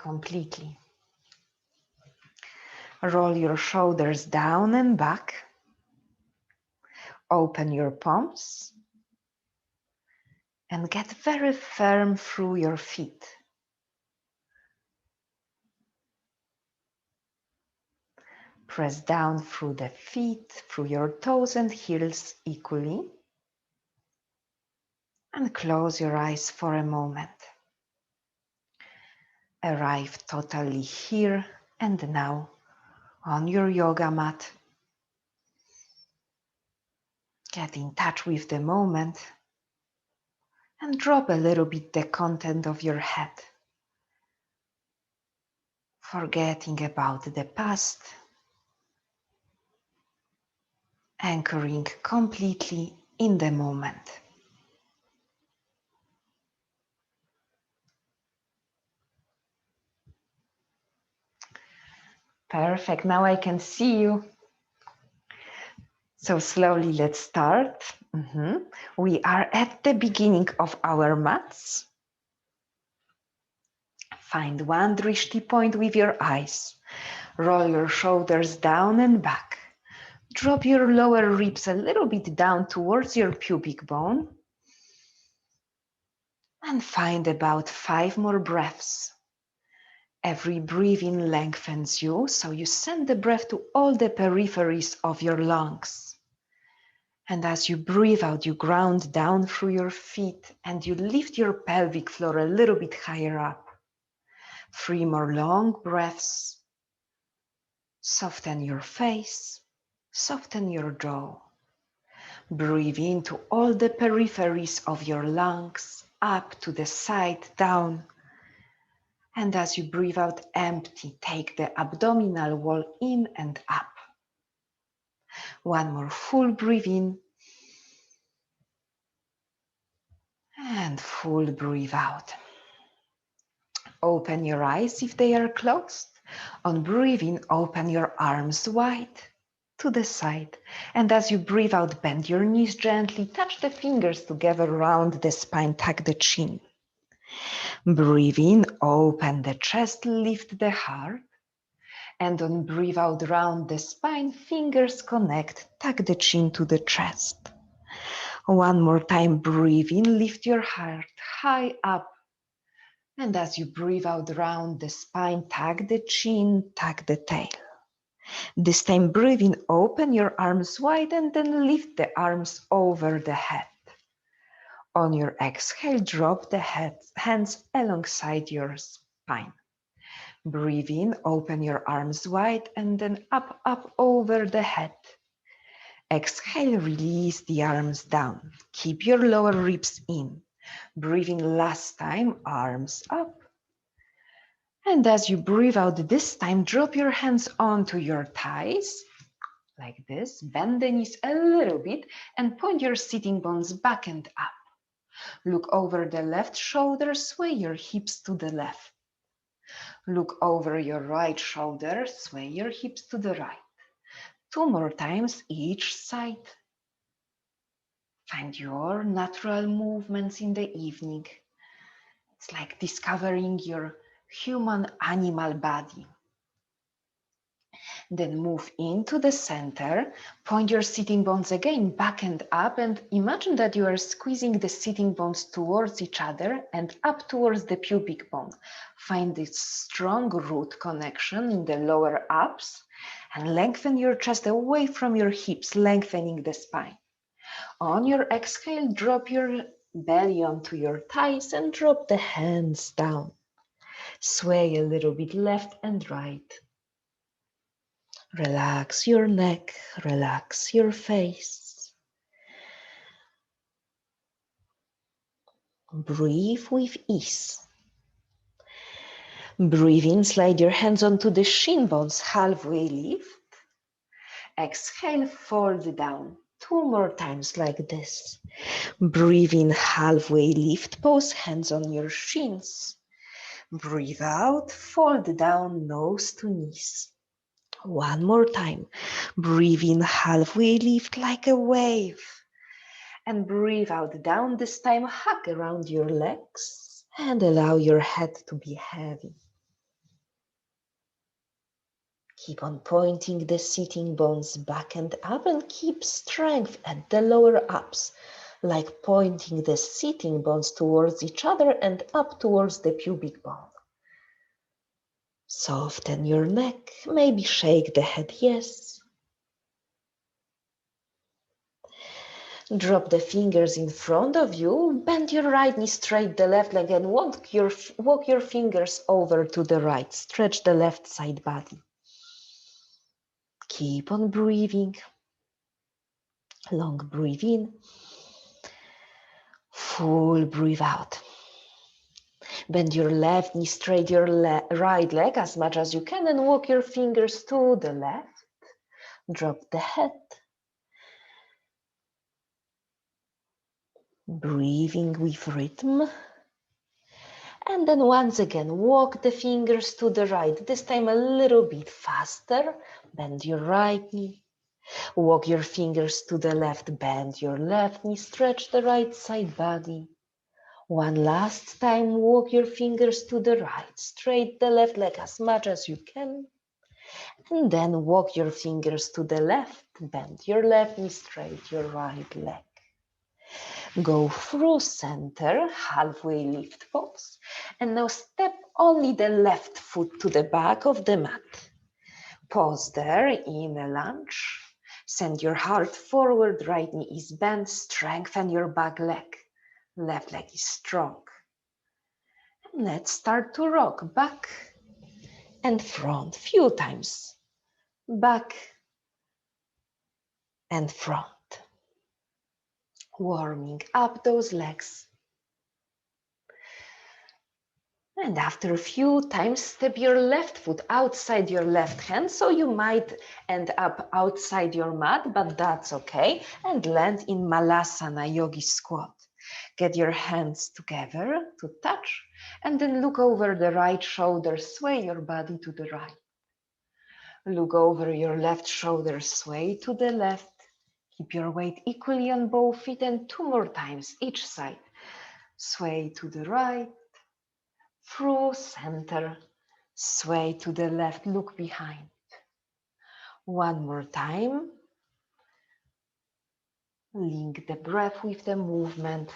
completely. Roll your shoulders down and back. Open your palms and get very firm through your feet. Press down through the feet, through your toes and heels equally. And close your eyes for a moment. Arrive totally here and now on your yoga mat. Get in touch with the moment and drop a little bit the content of your head. Forgetting about the past, anchoring completely in the moment. Perfect, now I can see you. So slowly let's start. We are at the beginning of our mats. Find one drishti point with your eyes. Roll your shoulders down and back. Drop your lower ribs a little bit down towards your pubic bone. And find about 5 more breaths. Every breath in lengthens you, so you send the breath to all the peripheries of your lungs. And as you breathe out, you ground down through your feet and you lift your pelvic floor a little bit higher up. 3 more long breaths. Soften your face, soften your jaw. Breathe into all the peripheries of your lungs, up to the side, down. And as you breathe out, empty, take the abdominal wall in and up. One more full breathe in. And full breathe out. Open your eyes if they are closed. On breathing, open your arms wide to the side. And as you breathe out, bend your knees gently, touch the fingers together around the spine, tuck the chin. Breathe in, open the chest, lift the heart. And on breathe out, round the spine, fingers connect, tuck the chin to the chest. One more time, breathe in, lift your heart high up. And as you breathe out, round the spine, tuck the chin, tuck the tail. This time, breathe in, open your arms wide and then lift the arms over the head. On your exhale, drop the hands alongside your spine. Breathe in, open your arms wide and then up, up over the head. Exhale, release the arms down. Keep your lower ribs in. Breathing last time, arms up. And as you breathe out this time, drop your hands onto your thighs, like this. Bend the knees a little bit and point your sitting bones back and up. Look over the left shoulder, sway your hips to the left. Look over your right shoulder, sway your hips to the right. 2 more times each side. Find your natural movements in the evening. It's like discovering your human animal body. Then move into the center, point your sitting bones again back and up, and imagine that you are squeezing the sitting bones towards each other and up towards the pubic bone. Find this strong root connection in the lower abs and lengthen your chest away from your hips, lengthening the spine. On your exhale, drop your belly onto your thighs and drop the hands down. Sway a little bit left and right. Relax your neck, relax your face. Breathe with ease. Breathe in, slide your hands onto the shin bones, halfway lift. Exhale, fold down. 2 more times like this. Breathe in, halfway lift, pose hands on your shins. Breathe out, fold down, nose to knees. 1 more time. Breathe in, halfway lift like a wave. And breathe out, down this time, hug around your legs and allow your head to be heavy. Keep on pointing the sitting bones back and up and keep strength at the lower abs, like pointing the sitting bones towards each other and up towards the pubic bone. Soften your neck, maybe shake the head yes. Drop the fingers in front of you, bend your right knee straight the left leg and walk your fingers over to the right. Stretch the left side body. Keep on breathing. Long breathe in. Full breathe out. Bend your left knee straight your right leg as much as you can and walk your fingers to the left. Drop the head. Breathing with rhythm. And then once again, walk the fingers to the right, this time a little bit faster. Bend your right knee. Walk your fingers to the left, bend your left knee, stretch the right side body. One last time, walk your fingers to the right, straight the left leg as much as you can. And then walk your fingers to the left, bend your left knee, straight your right leg. Go through center, halfway lift pose. And now step only the left foot to the back of the mat. Pause there in a lunge. Send your heart forward, right knee is bent, strengthen your back leg. Left leg is strong. And let's start to rock back and front few times. Back and front. Warming up those legs. And after a few times, step your left foot outside your left hand, so you might end up outside your mat, but that's okay. And land in Malasana Yogi Squat. Get your hands together to touch, and then look over the right shoulder, sway your body to the right. Look over your left shoulder, sway to the left. Keep your weight equally on both feet, and 2 more times each side. Sway to the right. Through center, sway to the left, look behind. One more time. Link the breath with the movement.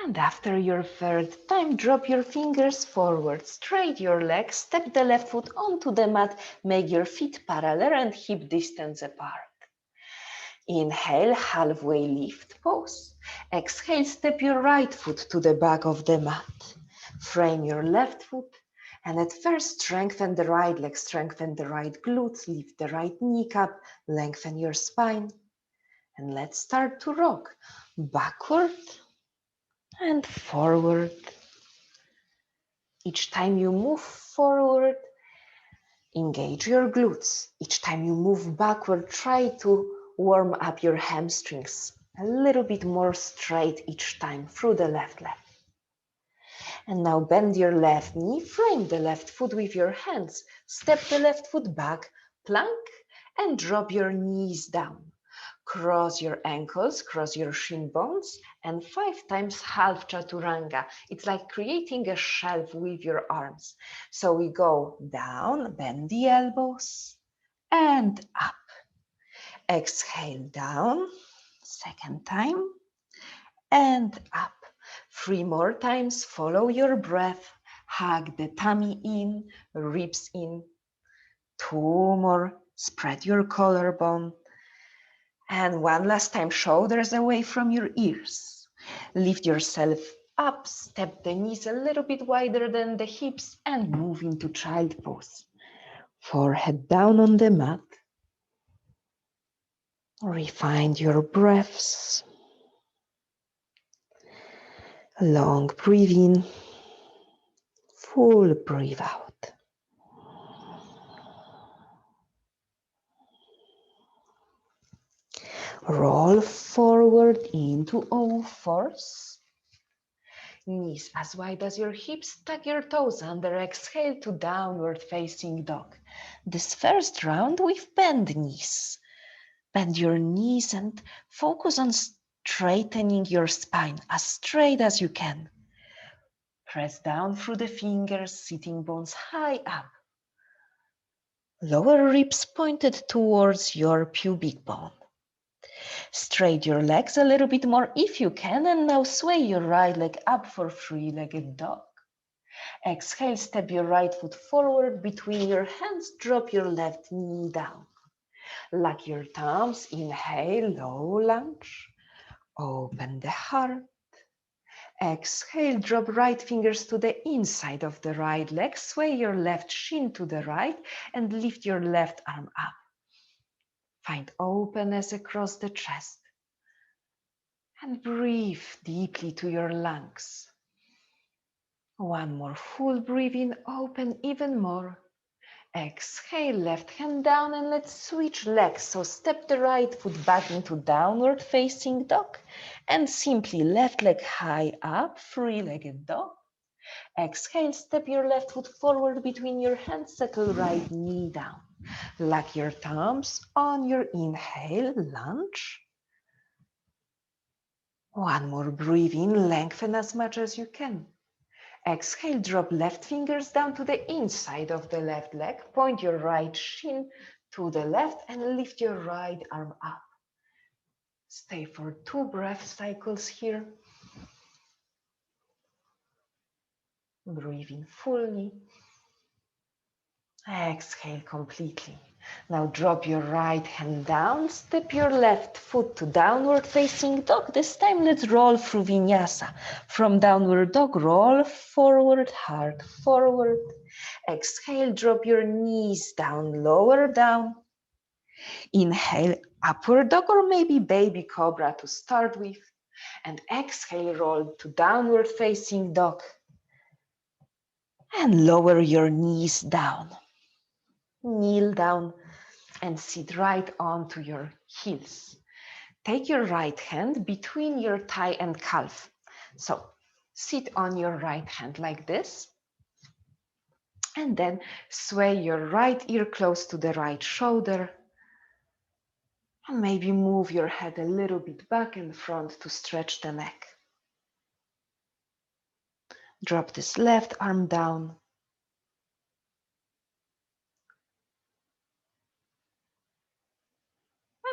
And after your third time, drop your fingers forward, straight your legs, step the left foot onto the mat, make your feet parallel and hip distance apart. Inhale, halfway lift pose. Exhale, step your right foot to the back of the mat. Frame your left foot, and at first strengthen the right leg, strengthen the right glutes, lift the right kneecap, lengthen your spine. And let's start to rock. Backward and forward. Each time you move forward, engage your glutes. Each time you move backward, try to warm up your hamstrings a little bit more straight each time through the left leg. And now bend your left knee, frame the left foot with your hands, step the left foot back, plank, and drop your knees down. Cross your ankles, cross your shin bones, and 5 times half chaturanga. It's like creating a shelf with your arms. So we go down, bend the elbows, and up. Exhale down, second time, and up. 3 more times, follow your breath. Hug the tummy in, ribs in. 2 more, spread your collarbone. And one last time, shoulders away from your ears. Lift yourself up, step the knees a little bit wider than the hips and move into child pose. Forehead down on the mat. Refine your breaths. Long breathe in, full breathe out. Roll forward into all fours. Knees as wide as your hips, tuck your toes under, exhale to downward facing dog. This first round with bend knees. Bend your knees and focus on straightening your spine as straight as you can. Press down through the fingers, sitting bones high up. Lower ribs pointed towards your pubic bone. Straight your legs a little bit more if you can, and now sway your right leg up for three-legged dog. Exhale, step your right foot forward between your hands, drop your left knee down. Lock your thumbs, inhale, low lunge. Open the heart. Exhale, drop right fingers to the inside of the right leg, sway your left shin to the right and lift your left arm up. Find openness across the chest and breathe deeply to your lungs. One more full breath in, open even more. Exhale, left hand down and let's switch legs. So step the right foot back into downward facing dog and simply left leg high up, three-legged dog. Exhale, step your left foot forward between your hands, settle right knee down. Lock your thumbs on your inhale, lunge. One more breathe in, lengthen as much as you can. Exhale, drop left fingers down to the inside of the left leg. Point your right shin to the left and lift your right arm up. Stay for 2 breath cycles here. Breathe in fully. Exhale completely. Now drop your right hand down, step your left foot to downward facing dog. This time let's roll through vinyasa. From downward dog, roll forward, heart forward. Exhale, drop your knees down, lower down. Inhale, upward dog or maybe baby cobra to start with. And exhale, roll to downward facing dog. And lower your knees down. Kneel down and sit right onto your heels. Take your right hand between your thigh and calf. So sit on your right hand like this. And then sway your right ear close to the right shoulder. And maybe move your head a little bit back and front to stretch the neck. Drop this left arm down.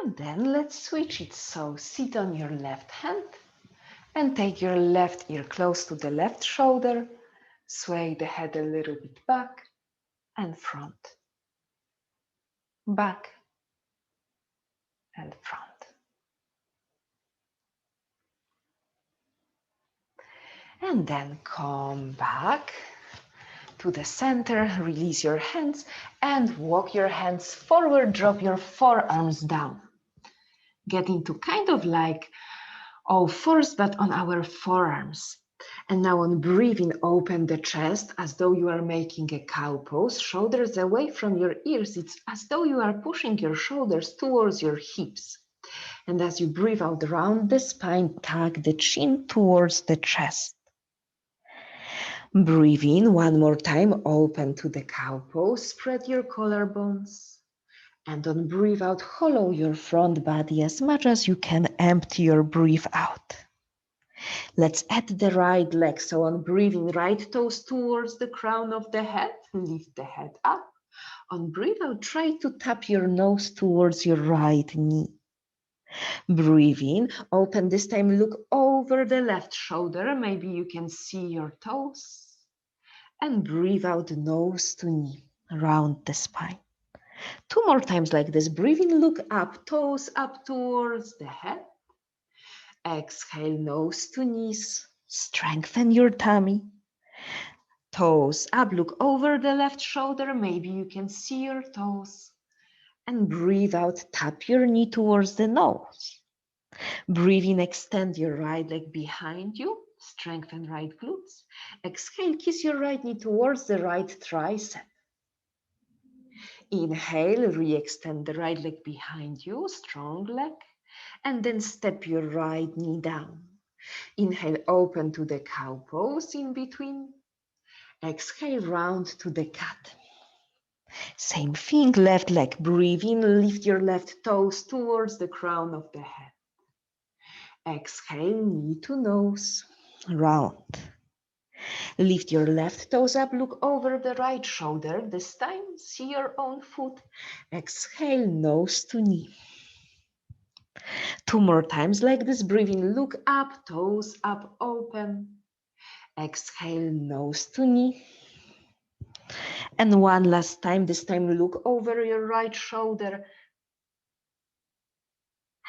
And then let's switch it. So sit on your left hand and take your left ear close to the left shoulder. Sway the head a little bit back and front. Back and front. And then come back to the center, release your hands and walk your hands forward, drop your forearms down. Get into kind of like all fours, but on our forearms. And now on breathing, open the chest as though you are making a cow pose, shoulders away from your ears. It's as though you are pushing your shoulders towards your hips. And as you breathe out, round the spine, tuck the chin towards the chest. Breathe in one more time, open to the cow pose, spread your collarbones. And on breathe out, hollow your front body as much as you can, empty your breath out. Let's add the right leg. So on breathing, right toes towards the crown of the head, lift the head up. On breathe out, try to tap your nose towards your right knee. Breathe in, open this time, look over the left shoulder. Maybe you can see your toes. And breathe out, nose to knee, around the spine. 2 more times like this. Breathe in, look up, toes up towards the head. Exhale, nose to knees. Strengthen your tummy. Toes up, look over the left shoulder. Maybe you can see your toes. And breathe out, tap your knee towards the nose. Breathe in, extend your right leg behind you. Strengthen right glutes. Exhale, kiss your right knee towards the right tricep. Inhale, re-extend the right leg behind you, strong leg. And then step your right knee down. Inhale, open to the cow pose in between. Exhale, round to the cat. Same thing, left leg. Breathe in, lift your left toes towards the crown of the head. Exhale, knee to nose, round. Lift your left toes up, look over the right shoulder. This time, see your own foot. Exhale, nose to knee. 2 more times like this. Breathe in, look up, toes up, open. Exhale, nose to knee. And one last time, this time look over your right shoulder.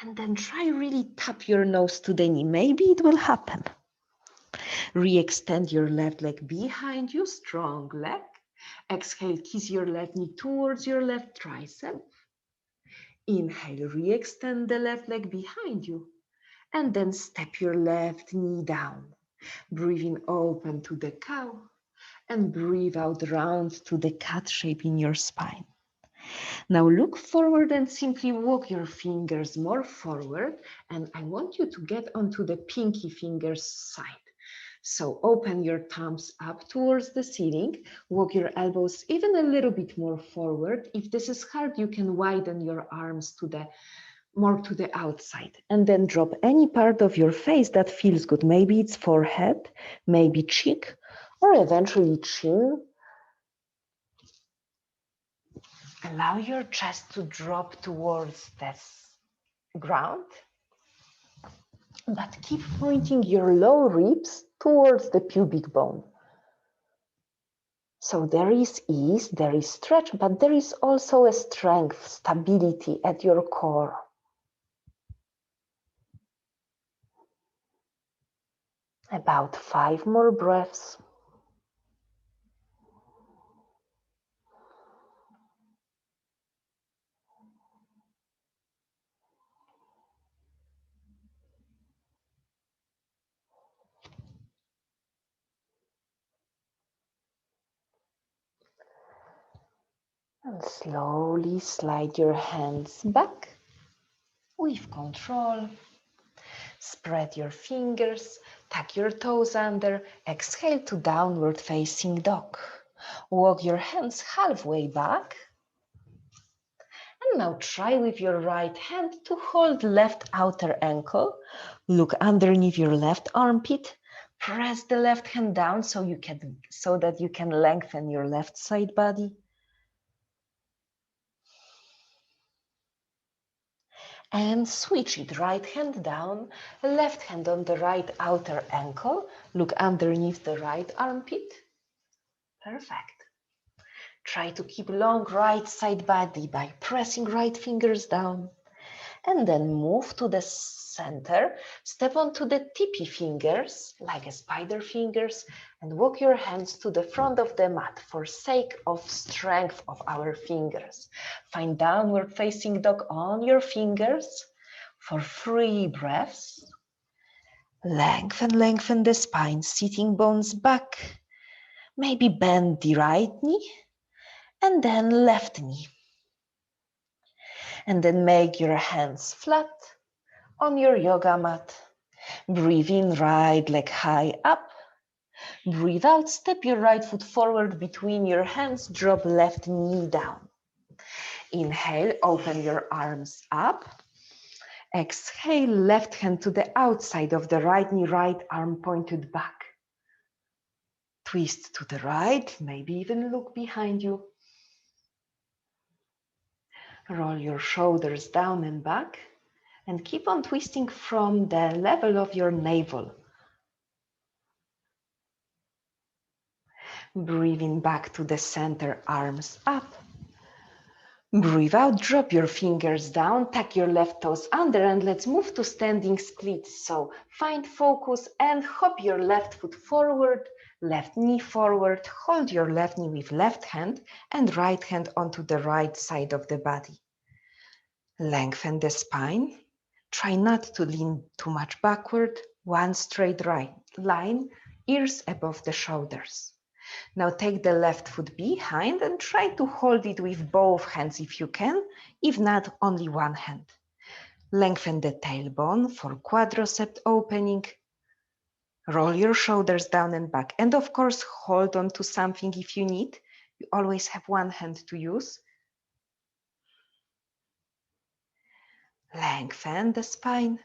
And then try really tap your nose to the knee. Maybe it will happen. Re-extend your left leg behind you, strong leg. Exhale, kiss your left knee towards your left tricep. Inhale, re-extend the left leg behind you. And then step your left knee down. Breathing open to the cow. And breathe out round to the cat shape in your spine. Now look forward and simply walk your fingers more forward. And I want you to get onto the pinky fingers side. So open your thumbs up towards the ceiling. Walk your elbows even a little bit more forward. If this is hard, you can widen your arms more to the outside. And then drop any part of your face that feels good. Maybe it's forehead, maybe cheek, or eventually chin. Allow your chest to drop towards this ground, but keep pointing your low ribs towards the pubic bone. So there is ease, there is stretch, but there is also a strength, stability at your core. About 5 more breaths. And slowly slide your hands back with control. Spread your fingers, tuck your toes under, exhale to downward facing dog. Walk your hands halfway back. And now try with your right hand to hold left outer ankle. Look underneath your left armpit. Press the left hand down so that you can lengthen your left side body. And switch it, right hand down, left hand on the right outer ankle. Look underneath the right armpit. Perfect. Try to keep long right side body by pressing right fingers down. And then move to the center, step onto the tippy fingers, like a spider fingers, and walk your hands to the front of the mat for sake of strength of our fingers. Find downward facing dog on your fingers for 3 breaths. Lengthen the spine, sitting bones back. Maybe bend the right knee and then left knee. And then make your hands flat on your yoga mat. Breathe in, right leg high up. Breathe out, step your right foot forward between your hands, drop left knee down. Inhale, open your arms up. Exhale, left hand to the outside of the right knee, right arm pointed back. Twist to the right, maybe even look behind you. Roll your shoulders down and back. And keep on twisting from the level of your navel. Breathing back to the center, arms up. Breathe out, drop your fingers down, tuck your left toes under, and let's move to standing splits. So find focus and hop your left foot forward, left knee forward, hold your left knee with left hand and right hand onto the right side of the body. Lengthen the spine. Try not to lean too much backward. One straight right line, ears above the shoulders. Now take the left foot behind and try to hold it with both hands if you can, if not, only one hand. Lengthen the tailbone for quadricep opening. Roll your shoulders down and back. And of course, hold on to something if you need. You always have one hand to use. Lengthen the spine.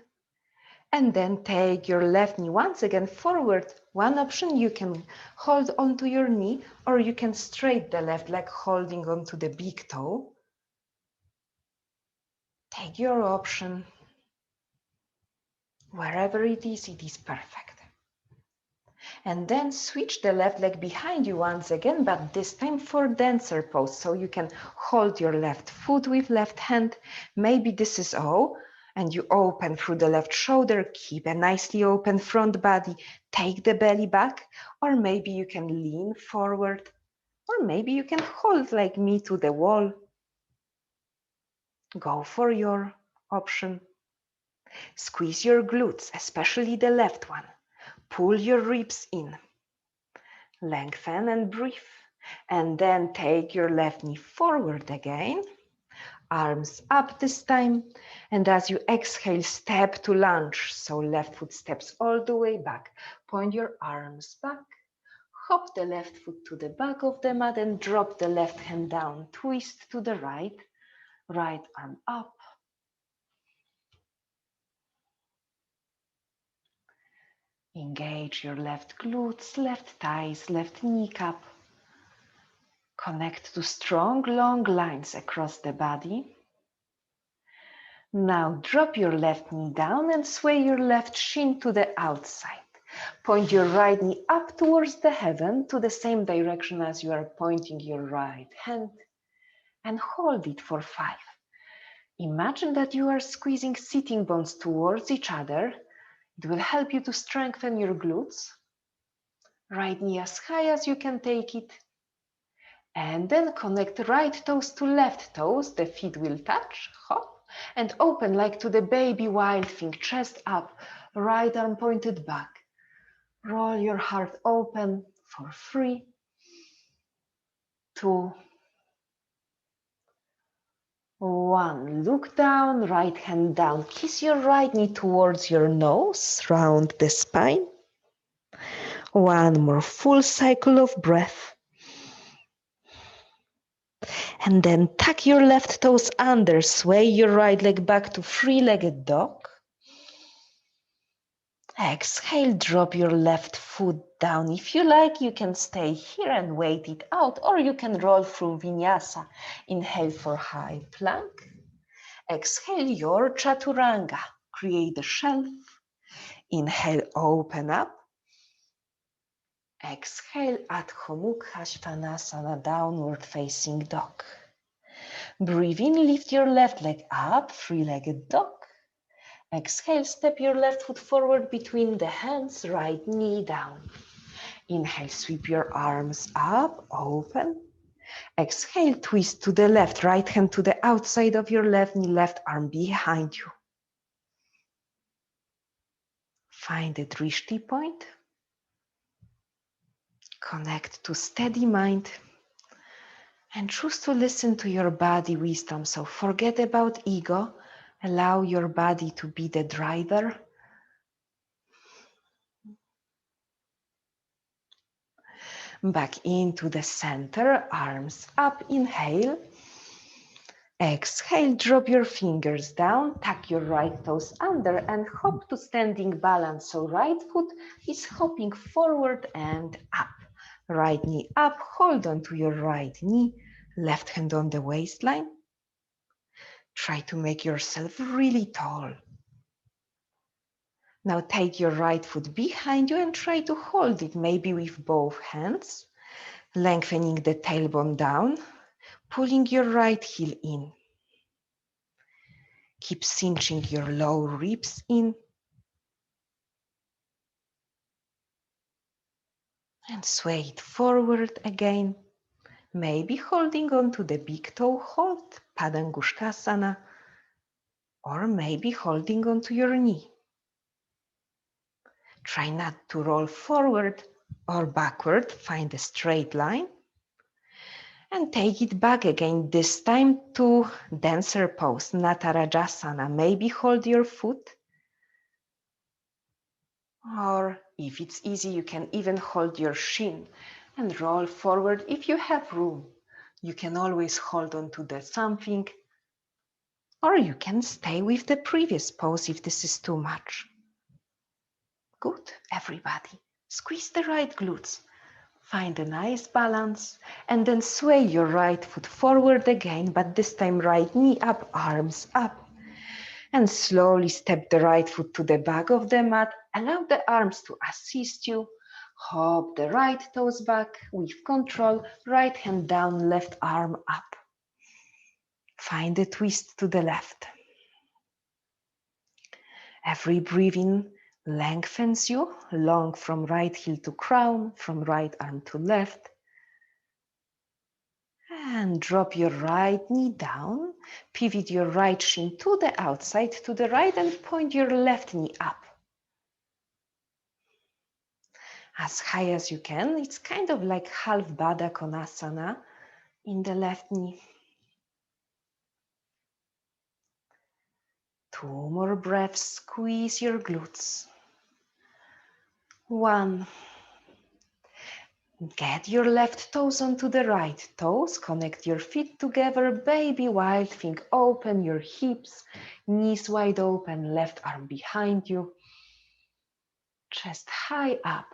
And then take your left knee once again forward. One option, you can hold onto your knee, or you can straight the left leg holding onto the big toe. Take your option. Wherever it is perfect. And then switch the left leg behind you once again, but this time for dancer pose. So you can hold your left foot with left hand. Maybe this is O, and you open through the left shoulder, keep a nicely open front body, take the belly back, or maybe you can lean forward, or maybe you can hold like me to the wall. Go for your option. Squeeze your glutes, especially the left one. Pull your ribs in. Lengthen and breathe. And then take your left knee forward again. Arms up this time. And as you exhale, step to lunge. So left foot steps all the way back. Point your arms back. Hop the left foot to the back of the mat and drop the left hand down. Twist to the right. Right arm up. Engage your left glutes, left thighs, left kneecap. Connect to strong, long lines across the body. Now drop your left knee down and sway your left shin to the outside. Point your right knee up towards the heaven, to the same direction as you are pointing your right hand, and hold it for 5. Imagine that you are squeezing sitting bones towards each other. It will help you to strengthen your glutes. Right knee as high as you can take it. And then connect right toes to left toes. The feet will touch, hop, and open like to the baby wild thing, chest up, right arm pointed back. Roll your heart open for 3, 2, 1. Look down, right hand down. Kiss your right knee towards your nose, round the spine. One more full cycle of breath. And then tuck your left toes under, sway your right leg back to three-legged dog. Exhale, drop your left foot down. If you like, you can stay here and wait it out, or you can roll through vinyasa. Inhale for high plank. Exhale your chaturanga. Create a shelf. Inhale, open up. Exhale, Adho Mukha Svanasana, downward facing dog. Breathe in, lift your left leg up, three-legged dog. Exhale, step your left foot forward between the hands, right knee down. Inhale, sweep your arms up, open. Exhale, twist to the left, right hand to the outside of your left knee, left arm behind you. Find a drishti point. Connect to steady mind. And choose to listen to your body wisdom. So forget about ego. Allow your body to be the driver. Back into the center, arms up, inhale. Exhale, drop your fingers down, tuck your right toes under and hop to standing balance. So right foot is hopping forward and up. Right knee up, hold on to your right knee, left hand on the waistline. Try to make yourself really tall. Now take your right foot behind you and try to hold it, maybe with both hands, lengthening the tailbone down, pulling your right heel in. Keep cinching your low ribs in. And sway it forward again, maybe holding on to the big toe hold, Padangushtasana, or maybe holding on to your knee. Try not to roll forward or backward, find a straight line. And take it back again, this time to dancer pose, Natarajasana. Maybe hold your foot. Or if it's easy, you can even hold your shin and roll forward if you have room. You can always hold on to the something, or you can stay with the previous pose if this is too much. Good, everybody. Squeeze the right glutes. Find a nice balance and then sway your right foot forward again, but this time right knee up, arms up. And slowly step the right foot to the back of the mat. Allow the arms to assist you. Hop the right toes back with control. Right hand down, left arm up. Find a twist to the left. Every breathing lengthens you, long from right heel to crown, from right arm to left. And drop your right knee down, pivot your right shin to the outside, to the right, and point your left knee up. As high as you can. It's kind of like half Baddha Konasana in the left knee. 2 more breaths, squeeze your glutes. 1. Get your left toes onto the right toes. Connect your feet together. Baby wild thing. Open your hips. Knees wide open. Left arm behind you. Chest high up.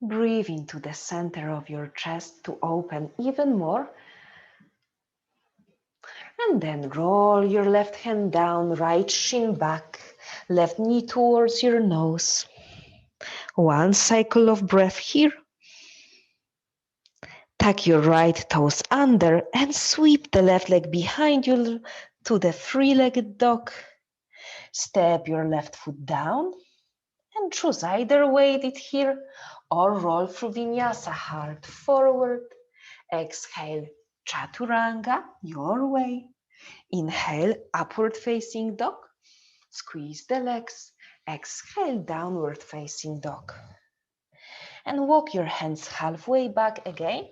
Breathe into the center of your chest to open even more. And then roll your left hand down, right shin back, left knee towards your nose. 1 cycle of breath here. Tuck your right toes under and sweep the left leg behind you to the 3-legged dog. Step your left foot down and choose either weight it here or roll through vinyasa, heart forward. Exhale, chaturanga, your way. Inhale, upward facing dog. Squeeze the legs. Exhale, downward facing dog. And walk your hands halfway back again.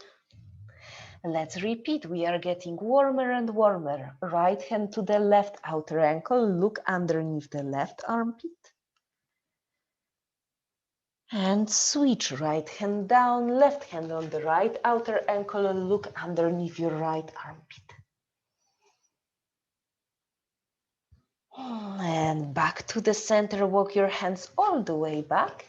Let's repeat. We are getting warmer and warmer. Right hand to the left outer ankle. Look underneath the left armpit. And switch. Right hand down, left hand on the right outer ankle. And look underneath your right armpit. And back to the center. Walk your hands all the way back.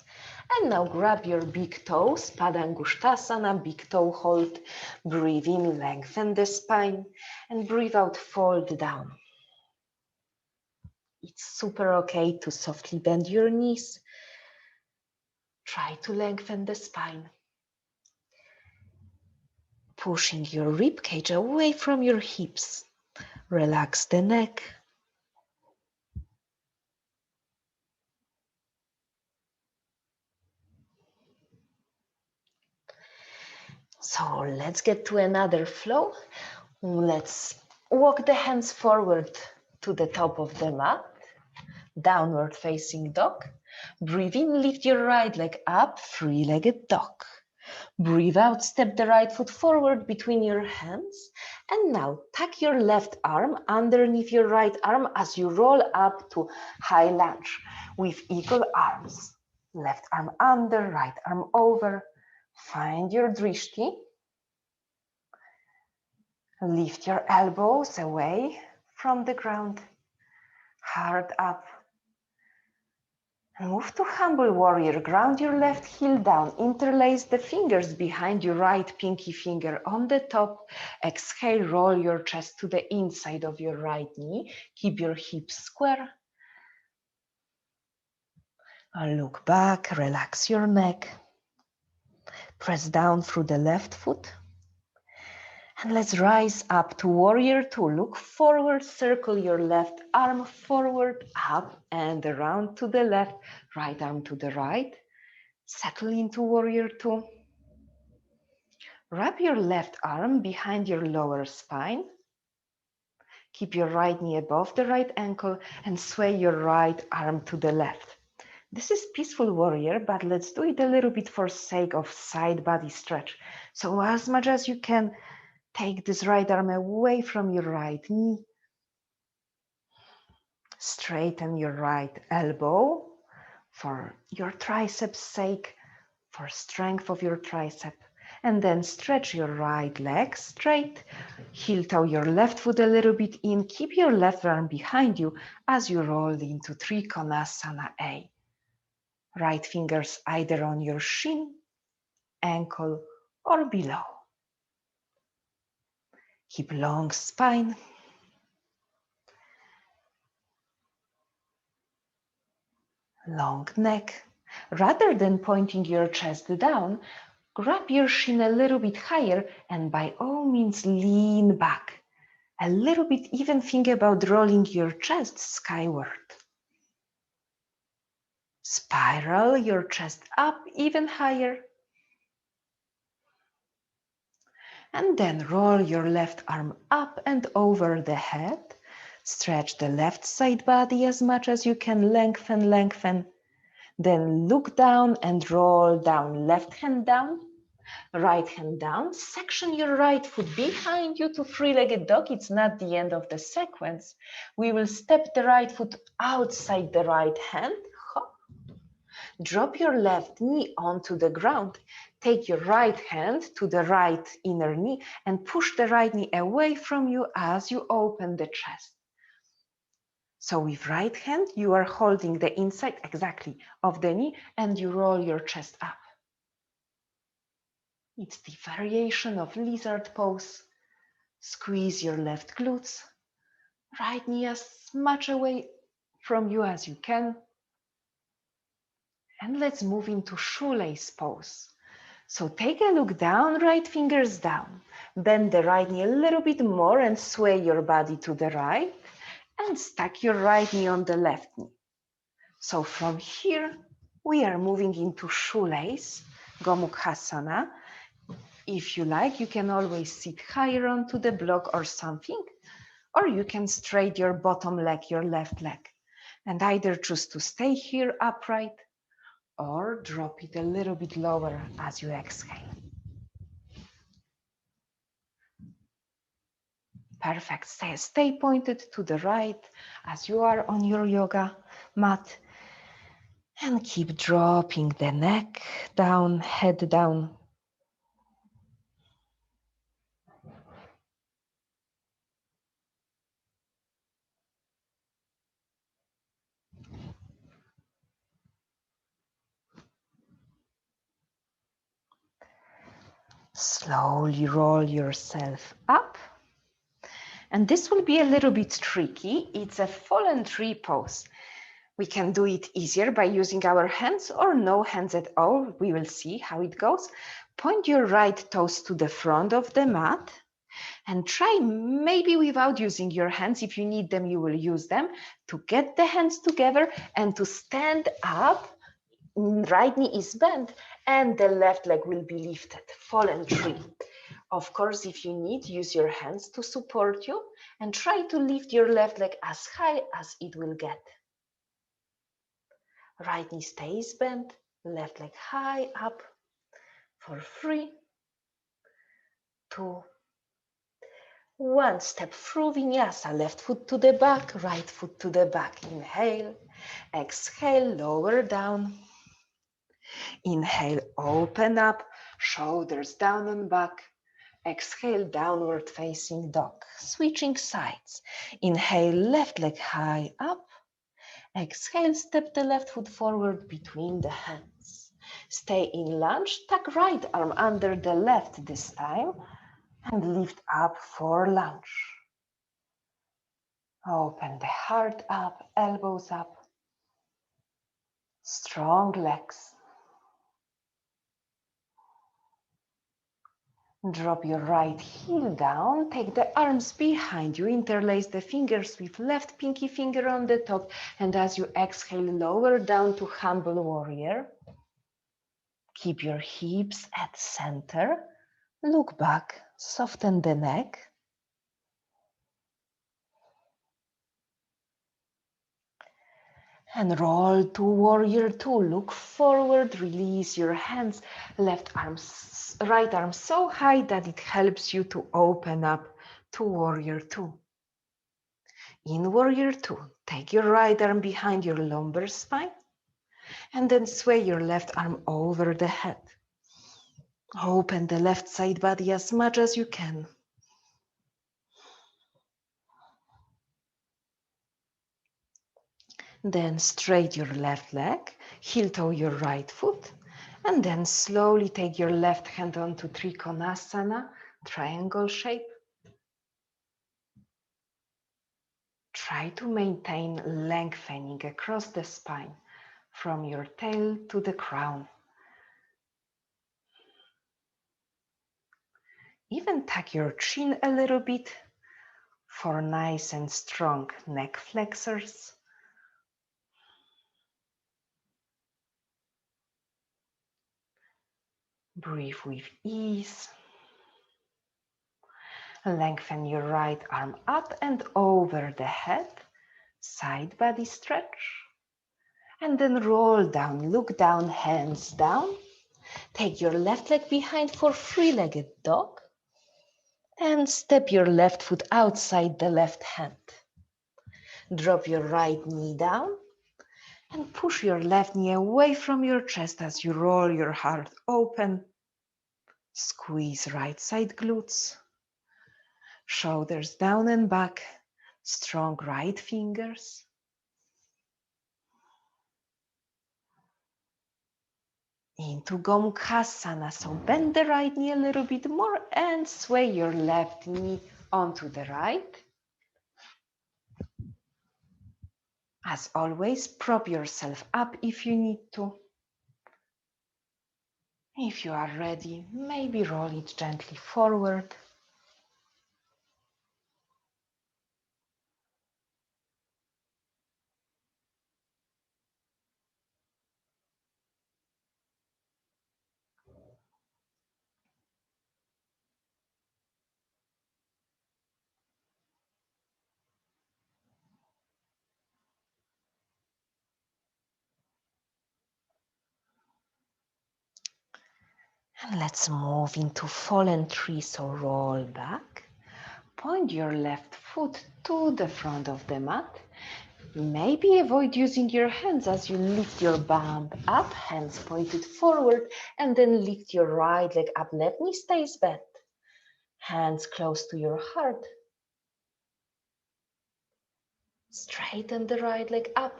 And now grab your big toes, Padangusthasana, big toe hold. Breathe in, lengthen the spine, and breathe out, fold down. It's super okay to softly bend your knees. Try to lengthen the spine. Pushing your rib cage away from your hips. Relax the neck. So let's get to another flow. Let's walk the hands forward to the top of the mat. Downward facing dog. Breathe in, lift your right leg up, 3-legged dog. Breathe out, step the right foot forward between your hands. And now tuck your left arm underneath your right arm as you roll up to high lunge with equal arms. Left arm under, right arm over. Find your drishti. Lift your elbows away from the ground. Heart up. And move to humble warrior. Ground your left heel down. Interlace the fingers behind your right pinky finger on the top. Exhale, roll your chest to the inside of your right knee. Keep your hips square. And look back, relax your neck. Press down through the left foot. And let's rise up to warrior 2. Look forward, circle your left arm forward, up and around to the left, right arm to the right. Settle into warrior 2. Wrap your left arm behind your lower spine. Keep your right knee above the right ankle and sway your right arm to the left. This is peaceful warrior, but let's do it a little bit for sake of side body stretch. So as much as you can, take this right arm away from your right knee. Straighten your right elbow for your triceps' sake, for strength of your tricep. And then stretch your right leg straight. Heel toe your left foot a little bit in. Keep your left arm behind you as you roll into Trikonasana A. Right fingers either on your shin, ankle, or below. Keep long spine. Long neck. Rather than pointing your chest down, grab your shin a little bit higher and by all means lean back. A little bit, even think about rolling your chest skyward. Spiral your chest up even higher. And then roll your left arm up and over the head. Stretch the left side body as much as you can, lengthen, lengthen. Then look down and roll down. Left hand down, right hand down. Section your right foot behind you to three-legged dog. It's not the end of the sequence. We will step the right foot outside the right hand. Hop. Drop your left knee onto the ground. Take your right hand to the right inner knee and push the right knee away from you as you open the chest. So with right hand, you are holding the inside exactly of the knee and you roll your chest up. It's the variation of lizard pose. Squeeze your left glutes. Right knee as much away from you as you can. And let's move into shoelace pose. So take a look down, right fingers down. Bend the right knee a little bit more and sway your body to the right. And stack your right knee on the left knee. So from here, we are moving into shoelace, Gomukhasana. If you like, you can always sit higher onto the block or something, or you can straight your bottom leg, your left leg, and either choose to stay here upright or drop it a little bit lower as you exhale. Perfect. Stay pointed to the right as you are on your yoga mat. And keep dropping the neck down, head down. Slowly roll yourself up. And this will be a little bit tricky. It's a fallen tree pose. We can do it easier by using our hands or no hands at all. We will see how it goes. Point your right toes to the front of the mat and try, maybe without using your hands. If you need them, you will use them to get the hands together and to stand up. Right knee is bent and the left leg will be lifted. Fallen tree. Of course, if you need, use your hands to support you and try to lift your left leg as high as it will get. Right knee stays bent, left leg high up for 3, 2, 1. Step through vinyasa, left foot to the back, right foot to the back. Inhale, exhale, lower down. Inhale, open up, shoulders down and back. Exhale, downward facing dog. Switching sides. Inhale, left leg high up. Exhale, step the left foot forward between the hands. Stay in lunge, tuck right arm under the left this time and lift up for lunge. Open the heart up, elbows up. Strong legs. Drop your right heel down, take the arms behind you, interlace the fingers with left pinky finger on the top, and as you exhale, lower down to humble warrior. Keep your hips at center, look back, soften the neck. And roll to warrior 2, look forward, release your hands, right arm so high that it helps you to open up to warrior 2. In warrior 2, take your right arm behind your lumbar spine and then sway your left arm over the head. Open the left side body as much as you can. Then straight your left leg, heel toe your right foot, and then slowly take your left hand onto Trikonasana, triangle shape. Try to maintain lengthening across the spine from your tail to the crown. Even tuck your chin a little bit for nice and strong neck flexors. Breathe with ease. Lengthen your right arm up and over the head, side body stretch. And then roll down, look down, hands down. Take your left leg behind for three-legged dog. And step your left foot outside the left hand. Drop your right knee down and push your left knee away from your chest as you roll your heart open. Squeeze right side glutes. Shoulders down and back. Strong right fingers. Into Gomukhasana. So bend the right knee a little bit more and sway your left knee onto the right. As always, prop yourself up if you need to. If you are ready, maybe roll it gently forward. And let's move into fallen tree. So roll back. Point your left foot to the front of the mat. Maybe avoid using your hands as you lift your bum up, hands pointed forward, and then lift your right leg up. Left knee stays bent. Hands close to your heart. Straighten the right leg up.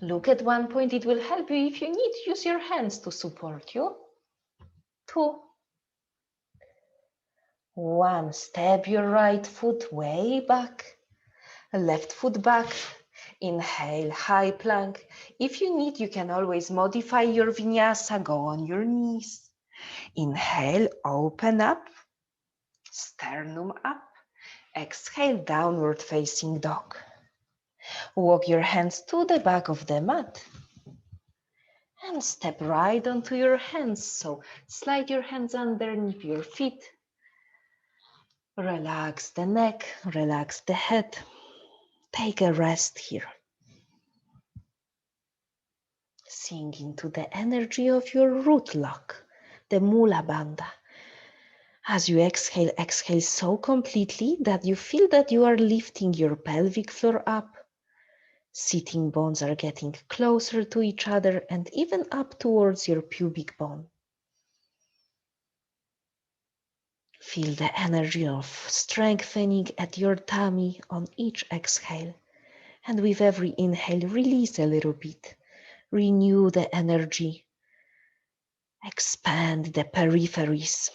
Look at one point. It will help you. If you need, use your hands to support you. 2. 1. Step your right foot way back. Left foot back. Inhale, high plank. If you need, you can always modify your vinyasa. Go on your knees. Inhale, open up. Sternum up. Exhale, downward facing dog. Walk your hands to the back of the mat. And step right onto your hands. So slide your hands underneath your feet. Relax the neck, relax the head. Take a rest here. Sink into the energy of your root lock, the Mula Bandha. As you exhale, exhale so completely that you feel that you are lifting your pelvic floor up. Sitting bones are getting closer to each other and even up towards your pubic bone. Feel the energy of strengthening at your tummy on each exhale. And with every inhale, release a little bit. Renew the energy. Expand the peripheries.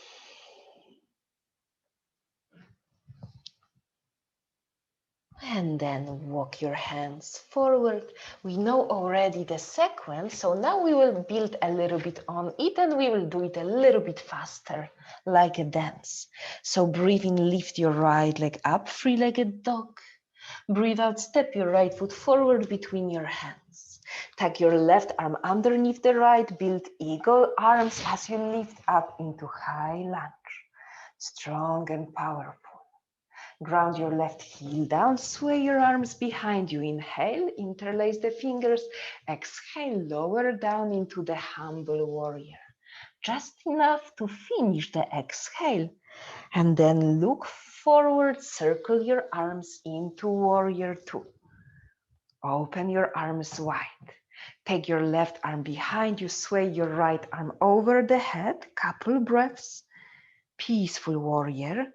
And then walk your hands forward. We know already the sequence, so now we will build a little bit on it and we will do it a little bit faster, like a dance. So breathe in, lift your right leg up, three-legged dog. Breathe out, step your right foot forward between your hands. Tuck your left arm underneath the right, build eagle arms as you lift up into high lunge. Strong and powerful. Ground your left heel down, sway your arms behind you. Inhale, interlace the fingers. Exhale, lower down into the humble warrior. Just enough to finish the exhale. And then look forward, circle your arms into warrior 2. Open your arms wide. Take your left arm behind you, sway your right arm over the head, couple breaths. Peaceful warrior.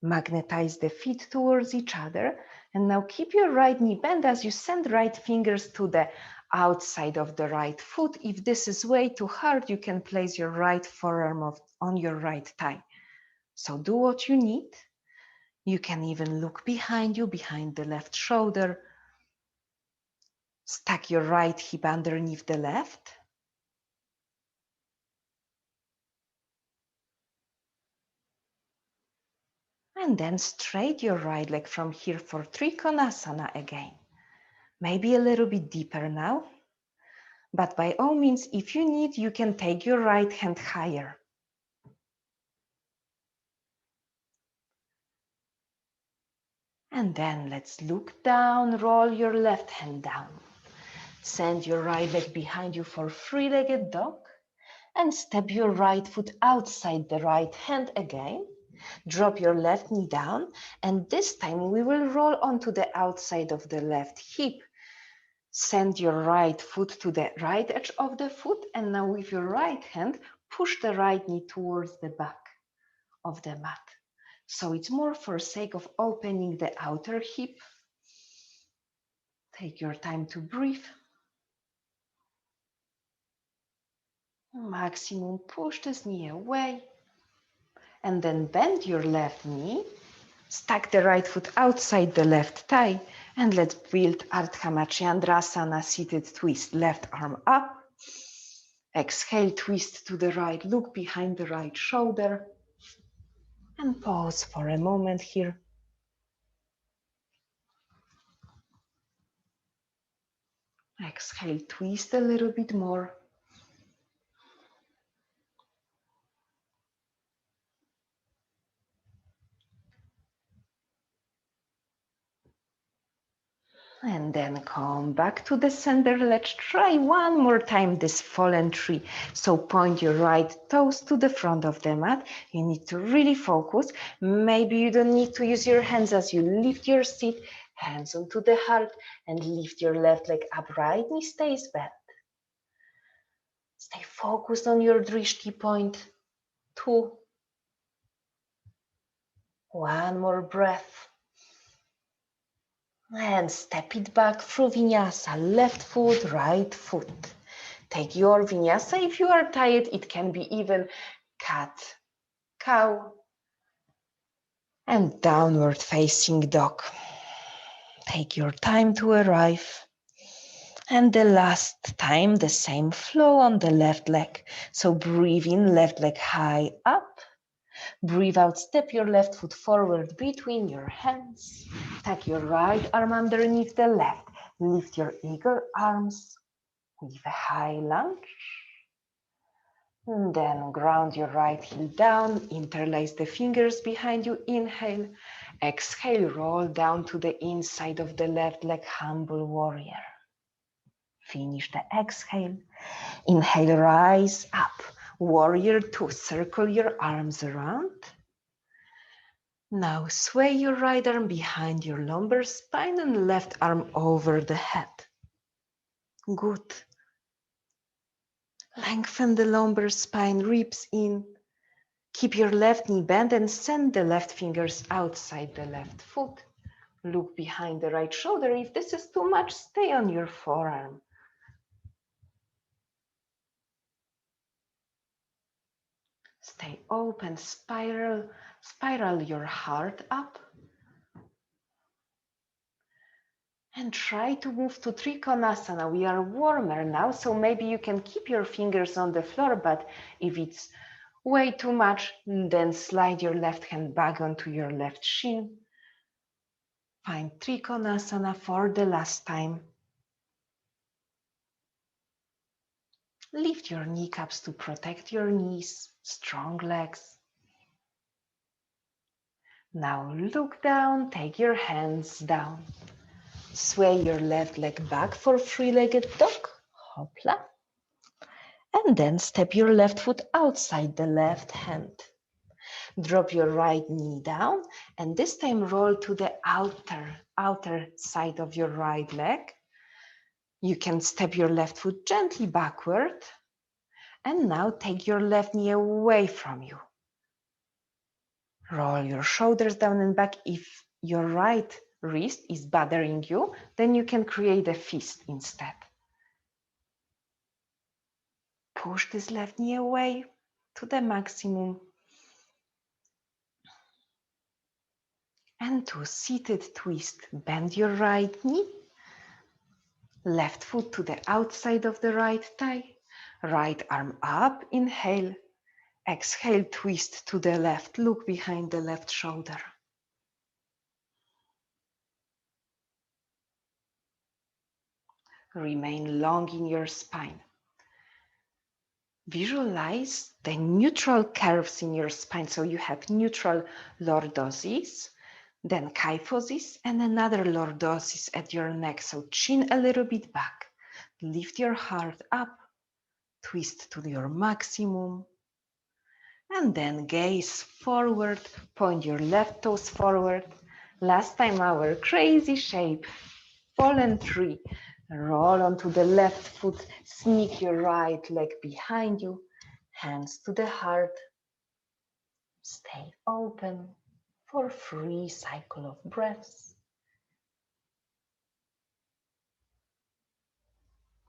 Magnetize the feet towards each other. And now keep your right knee bent as you send right fingers to the outside of the right foot. If this is way too hard, you can place your right forearm on your right thigh. So do what you need. You can even look behind you, behind the left shoulder. Stack your right hip underneath the left. And then straight your right leg from here for Trikonasana again. Maybe a little bit deeper now. But by all means, if you need, you can take your right hand higher. And then let's look down, roll your left hand down. Send your right leg behind you for three-legged dog. And step your right foot outside the right hand again. Drop your left knee down. And this time we will roll onto the outside of the left hip. Send your right foot to the right edge of the foot. And now with your right hand, push the right knee towards the back of the mat. So it's more for sake of opening the outer hip. Take your time to breathe. Maximum push this knee away. And then bend your left knee. Stack the right foot outside the left thigh. And let's build Ardha Matsyendrasana, seated twist. Left arm up. Exhale, twist to the right. Look behind the right shoulder. And pause for a moment here. Exhale, twist a little bit more. And then come back to the center. Let's try one more time this fallen tree. So point your right toes to the front of the mat. You need to really focus. Maybe you don't need to use your hands as you lift your seat. Hands onto the heart and lift your left leg upright. Knee stays bent. Stay focused on your drishti point. 2. One more breath. And step it back through vinyasa. Left foot, right foot. Take your vinyasa. If you are tired, it can be even cat, cow, and downward facing dog. Take your time to arrive. And the last time, the same flow on the left leg. So breathe in, left leg high up. Breathe out, step your left foot forward between your hands. Tuck your right arm underneath the left. Lift your eagle arms with a high lunge. And then ground your right heel down, interlace the fingers behind you, inhale. Exhale, roll down to the inside of the left leg, humble warrior. Finish the exhale. Inhale, rise up. Warrior 2, circle your arms around. Now sway your right arm behind your lumbar spine and left arm over the head. Good. Lengthen the lumbar spine, ribs in. Keep your left knee bent and send the left fingers outside the left foot. Look behind the right shoulder. If this is too much, stay on your forearm. Stay open, spiral your heart up. And try to move to Trikonasana. We are warmer now, so maybe you can keep your fingers on the floor, but if it's way too much, then slide your left hand back onto your left shin. Find Trikonasana for the last time. Lift your kneecaps to protect your knees, strong legs. Now look down, take your hands down. Sway your left leg back for three-legged dog. Hopla. And then step your left foot outside the left hand. Drop your right knee down and this time roll to the outer side of your right leg. You can step your left foot gently backward. And now take your left knee away from you. Roll your shoulders down and back. If your right wrist is bothering you, then you can create a fist instead. Push this left knee away to the maximum. And to seated twist, bend your right knee. Left foot to the outside of the right thigh. Right arm up, inhale. Exhale, twist to the left. Look behind the left shoulder. Remain long in your spine. Visualize the neutral curves in your spine. So you have neutral lordosis, then kyphosis, and another lordosis at your neck. So chin a little bit back. Lift your heart up. Twist to your maximum. And then gaze forward. Point your left toes forward. Last time our crazy shape. Fallen tree. Roll onto the left foot, sneak your right leg behind you, hands to the heart. Stay open for 3 cycles of breaths.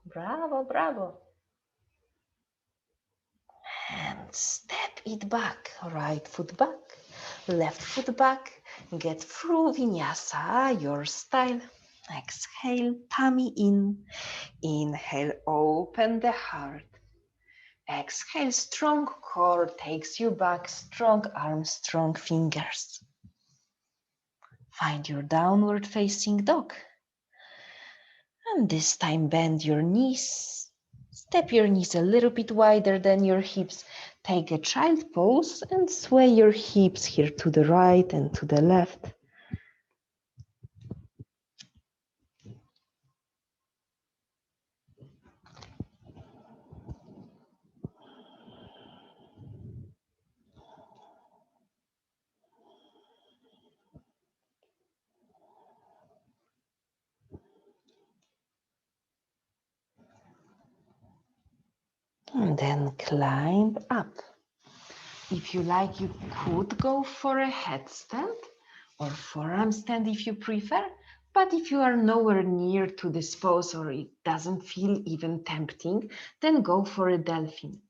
Bravo, bravo. And step it back, right foot back, left foot back. Get through vinyasa, your style. Exhale, tummy in. Inhale, open the heart. Exhale, strong core takes you back, strong arms, strong fingers. Find your downward facing dog. And this time bend your knees. Step your knees a little bit wider than your hips. Take a child pose and sway your hips here to the right and to the left. And then climb up. If you like, you could go for a headstand or forearm stand if you prefer. But if you are nowhere near to this pose or it doesn't feel even tempting, then go for a dolphin.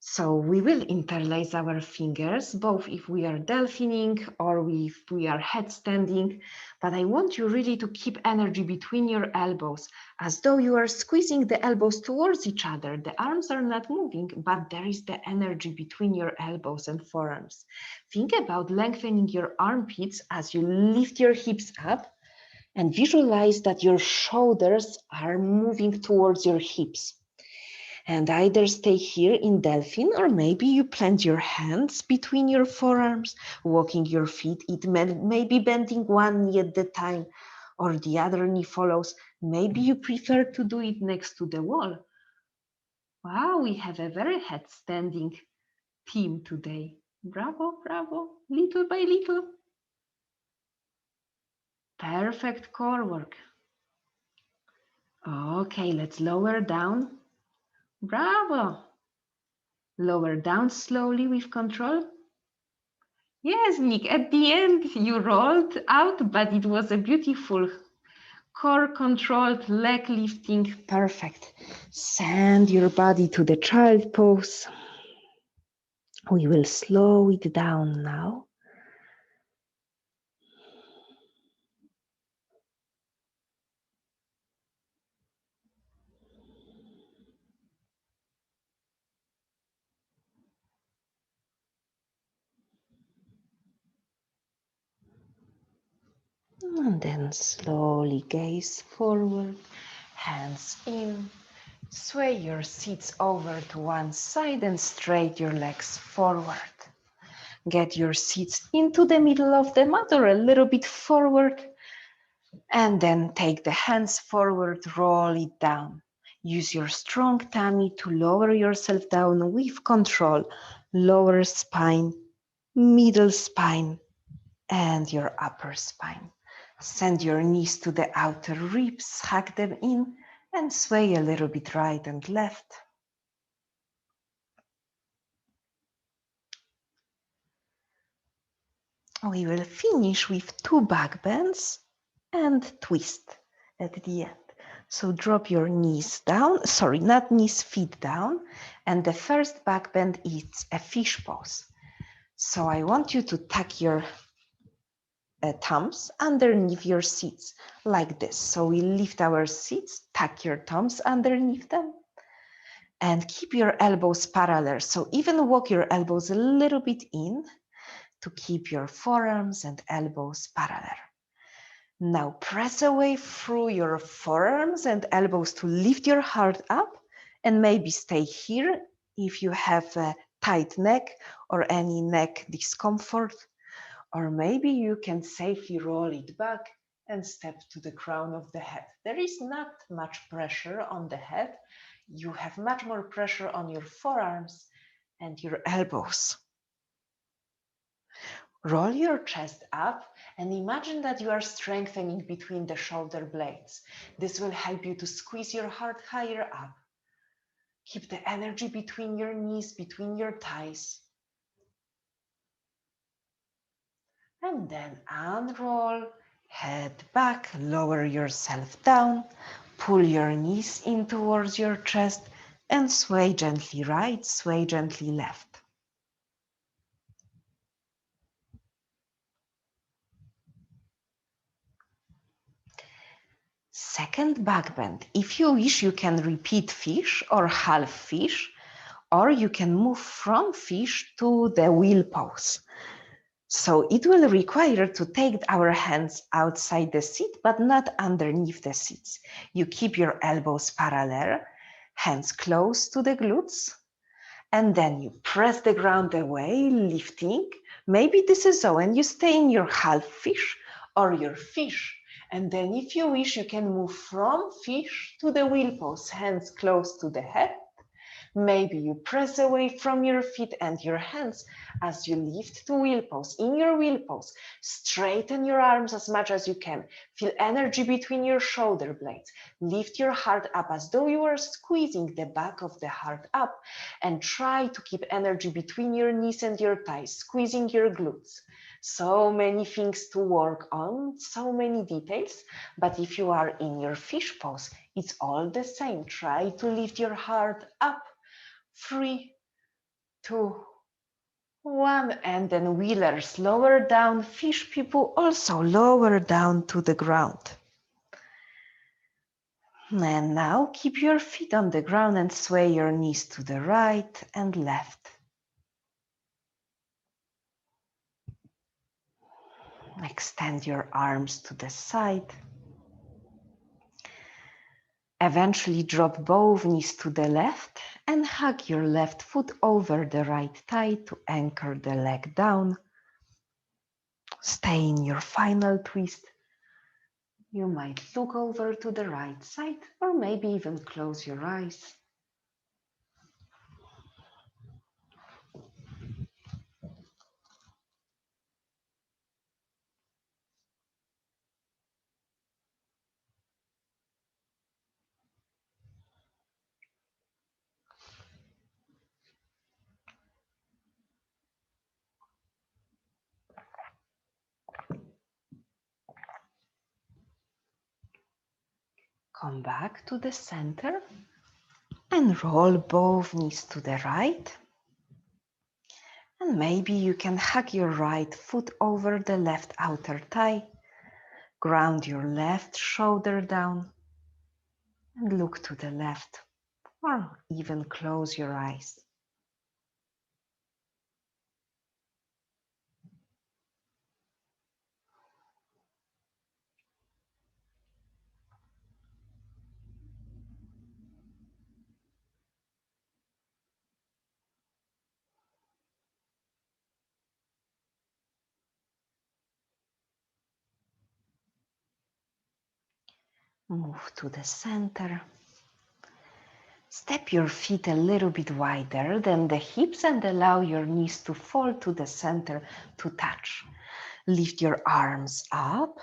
So we will interlace our fingers, both if we are delphining or if we are headstanding. But I want you really to keep energy between your elbows, as though you are squeezing the elbows towards each other. The arms are not moving, but there is the energy between your elbows and forearms. Think about lengthening your armpits as you lift your hips up, and visualize that your shoulders are moving towards your hips. And either stay here in dolphin, or maybe you plant your hands between your forearms, walking your feet. It may be bending one knee at the time, or the other knee follows. Maybe you prefer to do it next to the wall. Wow, we have a very headstanding team today. Bravo, bravo, little by little. Perfect core work. Okay, let's lower down. Bravo. Lower down slowly with control. Yes, Nick, at the end you rolled out, but it was a beautiful core controlled leg lifting. Perfect. Send your body to the child pose. We will slow it down now. And then slowly gaze forward, hands in. Sway your seats over to one side and straight your legs forward. Get your seats into the middle of the mat or a little bit forward. And then take the hands forward, roll it down. Use your strong tummy to lower yourself down with control. Lower spine, middle spine, and your upper spine. Send your knees to the outer ribs, hug them in, And sway a little bit right and left. We will finish with 2 back bends and twist at the end. So drop your knees down, sorry, not knees, feet down. And the first back bend is a fish pose. So I want you to tuck your thumbs underneath your seats like this. So we lift our seats, tuck your thumbs underneath them, and keep your elbows parallel. So even walk your elbows a little bit in to keep your forearms and elbows parallel. Now press away through your forearms and elbows to lift your heart up, and maybe stay here if you have a tight neck or any neck discomfort. Or maybe you can safely roll it back and step to the crown of the head. There is not much pressure on the head. You have much more pressure on your forearms and your elbows. Roll your chest up and imagine that you are strengthening between the shoulder blades. This will help you to squeeze your heart higher up. Keep the energy between your knees, between your thighs. And then unroll, head back, lower yourself down, pull your knees in towards your chest, and sway gently right, sway gently left. Second back bend. If you wish, you can repeat fish or half fish, or you can move from fish to the wheel pose. So it will require to take our hands outside the seat, but not underneath the seats. You keep your elbows parallel, hands close to the glutes, and then you press the ground away, lifting. Maybe this is so, and you stay in your half fish or your fish. And then if you wish, you can move from fish to the wheel pose, hands close to the head. Maybe you press away from your feet and your hands as you lift to wheel pose. In your wheel pose, straighten your arms as much as you can. Feel energy between your shoulder blades. Lift your heart up as though you were squeezing the back of the heart up, and try to keep energy between your knees and your thighs, squeezing your glutes. So many things to work on, so many details, but if you are in your fish pose, it's all the same. Try to lift your heart up. 3, 2, 1, and then wheelers lower down, fish people also lower down to the ground. And now keep your feet on the ground and sway your knees to the right and left. Extend your arms to the side. Eventually drop both knees to the left and hug your left foot over the right thigh to anchor the leg down. Stay in your final twist. You might look over to the right side or maybe even close your eyes. Come back to the center and roll both knees to the right. And maybe you can hug your right foot over the left outer thigh. Ground your left shoulder down and look to the left, or even close your eyes. Move to the center. Step your feet a little bit wider than the hips and allow your knees to fall to the center to touch. Lift your arms up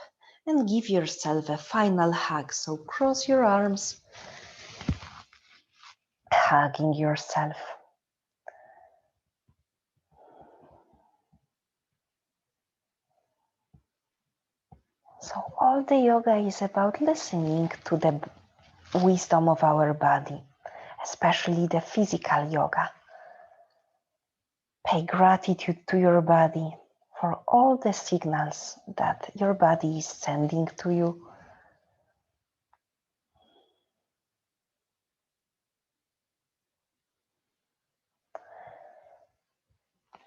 and give yourself a final hug. So cross your arms hugging yourself. So all the yoga is about listening to the wisdom of our body, especially the physical yoga. Pay gratitude to your body for all the signals that your body is sending to you.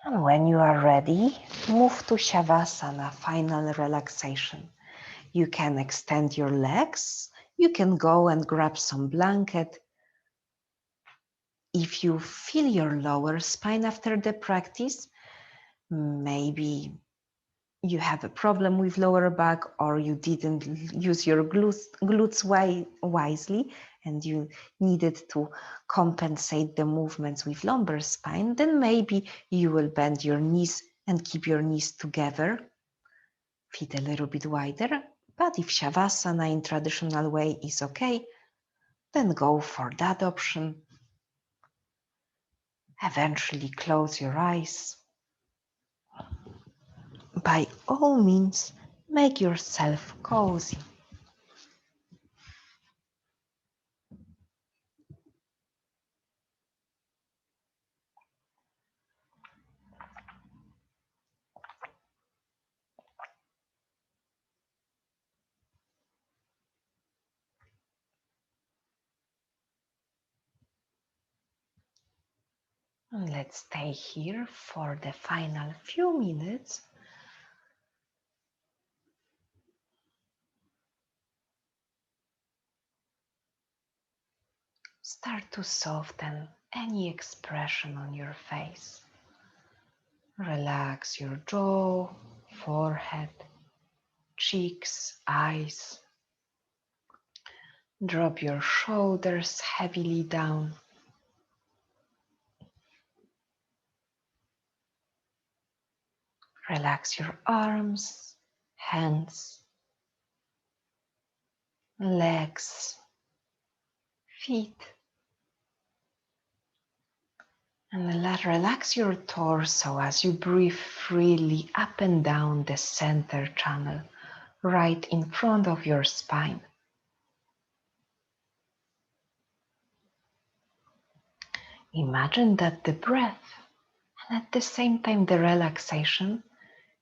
And when you are ready, move to Shavasana, final relaxation. You can extend your legs. You can go and grab some blanket. If you feel your lower spine after the practice, maybe you have a problem with lower back, or you didn't use your glutes wisely and you needed to compensate the movements with lumbar spine, then maybe you will bend your knees and keep your knees together, feet a little bit wider. But if Shavasana in traditional way is okay, then go for that option. Eventually close your eyes. By all means, make yourself cozy. And let's stay here for the final few minutes. Start to soften any expression on your face. Relax your jaw, forehead, cheeks, eyes. Drop your shoulders heavily down. Relax your arms, hands, legs, feet. And relax your torso as you breathe freely up and down the center channel, right in front of your spine. Imagine that the breath and at the same time the relaxation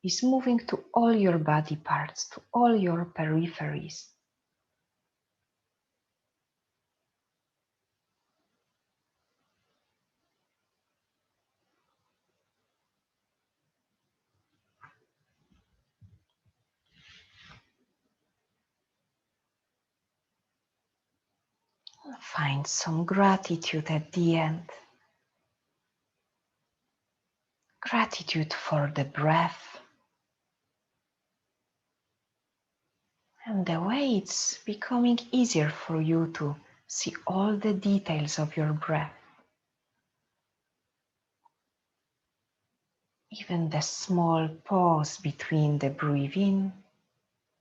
is moving to all your body parts, to all your peripheries. Find some gratitude at the end. Gratitude for the breath and the way it's becoming easier for you to see all the details of your breath. Even the small pause between the breathe in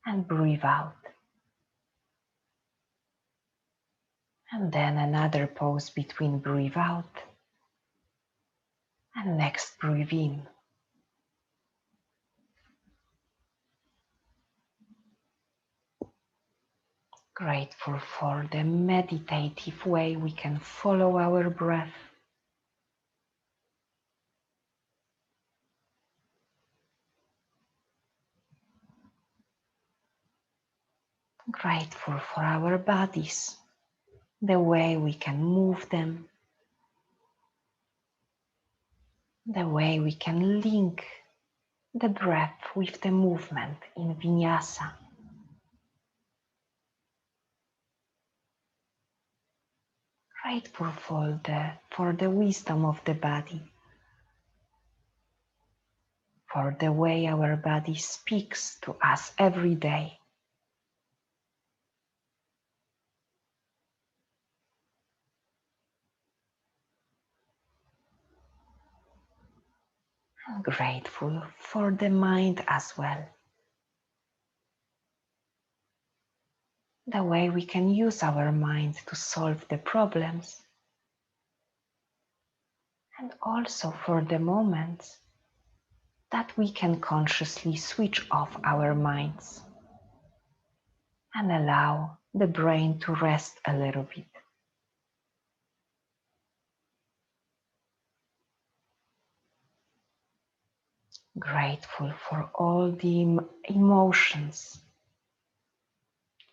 and breathe out. And then another pause between breathe out and next breathe in. Grateful for the meditative way we can follow our breath. Grateful for our bodies, the way we can move them, the way we can link the breath with the movement in vinyasa. Grateful for the wisdom of the body, for the way our body speaks to us every day. I'm grateful for the mind as well, the way we can use our mind to solve the problems, and also for the moments that we can consciously switch off our minds and allow the brain to rest a little bit. Grateful for all the emotions,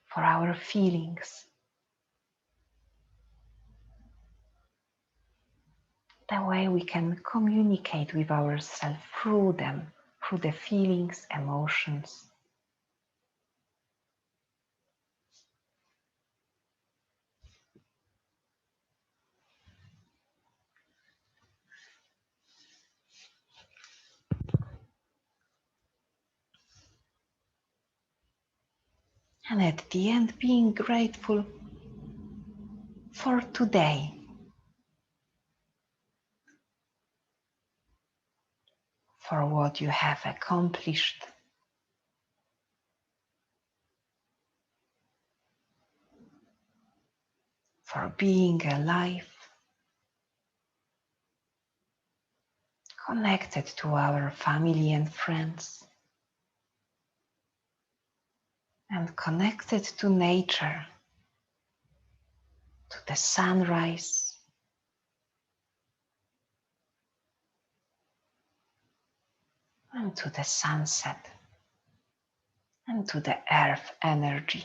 for our feelings, the way we can communicate with ourselves through them, through the feelings, emotions. And at the end, being grateful for today, for what you have accomplished, for being alive, connected to our family and friends, and connected to nature, to the sunrise, and to the sunset, and to the earth energy.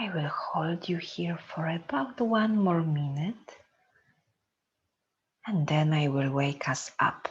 I will hold you here for about 1 more minute, and then I will wake us up.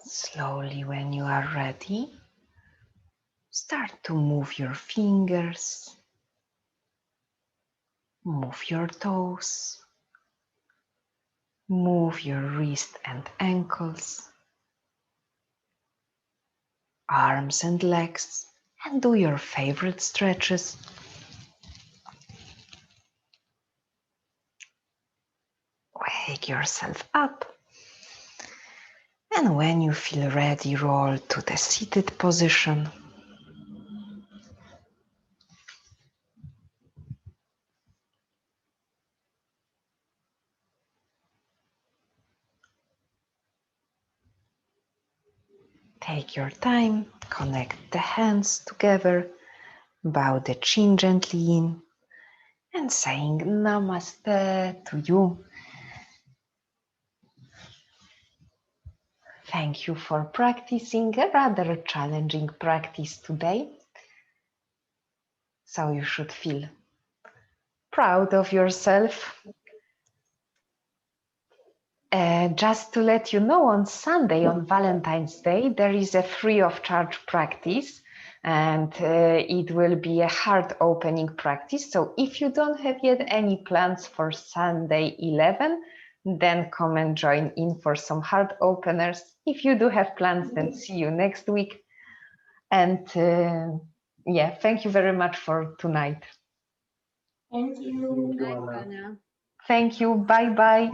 Slowly, when you are ready, start to move your fingers, move your toes, move your wrist and ankles, arms and legs, and do your favorite stretches. Wake yourself up. And when you feel ready, roll to the seated position. Take your time, connect the hands together Bow the chin gently in and saying Namaste to you. Thank you for practicing a rather challenging practice today. So you should feel proud of yourself. Just to let you know, on Sunday, on Valentine's Day, there is a free of charge practice, and it will be a heart opening practice. So if you don't have yet any plans for Sunday 11, then come and join in for some heart openers. If you do have plans, then see you next week. And yeah, thank you very much for tonight. Thank you. Thank you, Anna. Thank you. Bye bye.